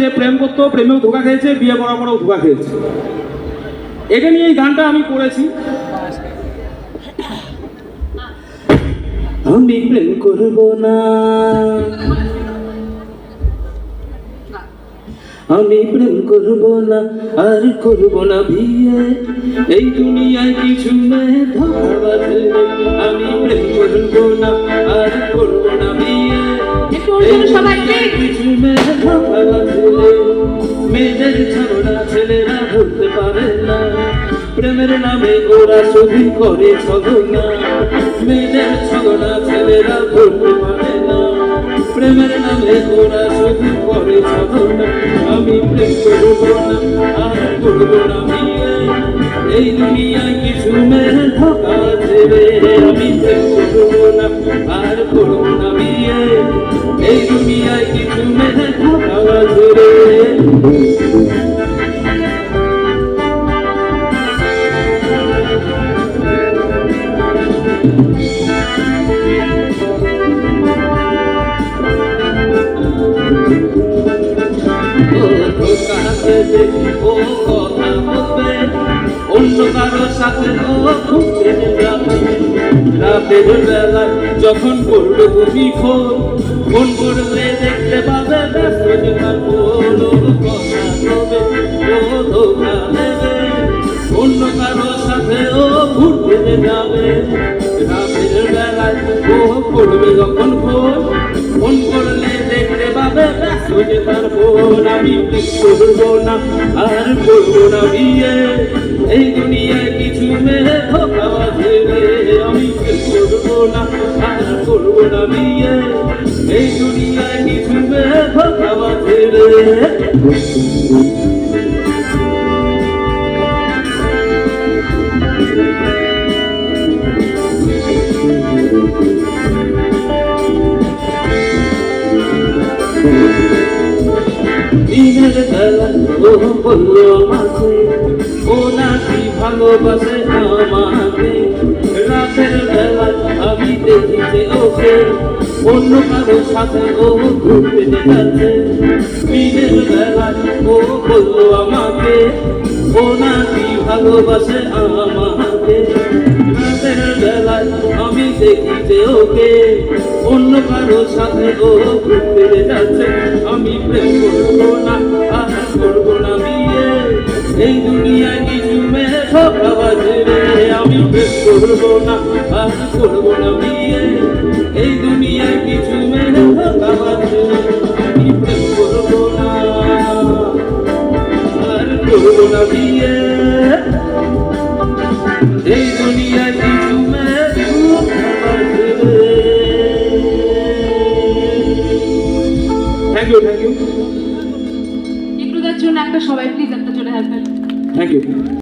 যে প্রেম করতো, প্রেমেও ধোকা খেয়েছে, বিয়ে করার পরেও ধোকা খেয়েছে। এটা নিয়ে এই গানটা আমি করেছি। আমি প্রেম করব না, আমি প্রেম করব না, আর করব না বিয়ে, এই দুনিয়ায় কিছু মেয়ে ধোঁকাবাজ। আমি প্রেম করব না, আর করব না বিয়ে, কিছু মেয়ে ধোঁকাবাজ। মেয়েদের ছড়া ছেলেরা ধরতে পারে না, প্রেমের নামে ওরা শুধু করে ছলনা। মেয়েদের ছড়া ছেলেরা ধরতে পারে না, প্রেমের নামে ওরা শুধু করে ছলনা। আমি প্রেম করব না, আর করব না বিয়ে, এই দুনিয়ায় কিছু মেয়ে ধোঁকা দেবে। আমি প্রেম করব না, আর করব না বিয়ে, এই দুনিয়ায় কিছু মেয়ে ধোঁকা দেবে। ও কথা বলবে অন্য কারো সাথে, ও ঘুরতে যাবে রাতের বেলায় যখন করবে তুমি ফোন করলে দেখতে পাবে ব্যস্ত তোমার ফোন। কথা বলবে ও ধোঁকা দেবে অন্য কারো সাথে, ও ঘুরতে যাবে রাতের বেলায়। ও করবে যখন ফোন করলে দেখতে পাবে ব্যস্ত তার ফোন। আমি প্রেম করব না, আর করব না বিয়ে, এই দুনিয়ায় কিছু মেয়ে ধোঁকাবাজ। আমি প্রেম করব না, আর করব না বিয়ে, এই দুনিয়ায় কিছু মেয়ে ধোঁকাবাজ। দিনের বেলা ও বললো আমাকে, ও নাকি ভালোবাসে আমাকে, রাতের বেলা আমি দেখিতে ওকে অন্য কারো সাথে, ও ঘুরতে যাচ্ছে। দিনের বেলা ও বললো আমাকে, ও নাকি ভালোবাসে আমাকে, রাতের বেলায় আমি দেখিতে ওকে অন্য কারো সাথে, ও ঘুরতে যাচ্ছে। আমি প্রেম করব না, আর করব না বিয়ে, এই দুনিয়ায় কিছু মেয়ে ধোঁকাবাজ। আমি প্রেম করব না, আর করব না বিয়ে, এই দুনিয়ায় কিছু মেয়ে ধোঁকাবাজ। আমি প্রেম করব না, আর করব না বিয়ে, এই দুনিয়ায় কিছু মেয়ে ধোঁকাবাজ। Thank you, thank you. একটুদের জন্য একটা সবাই প্লিজ একটা জোরে হাততালি। Thank you.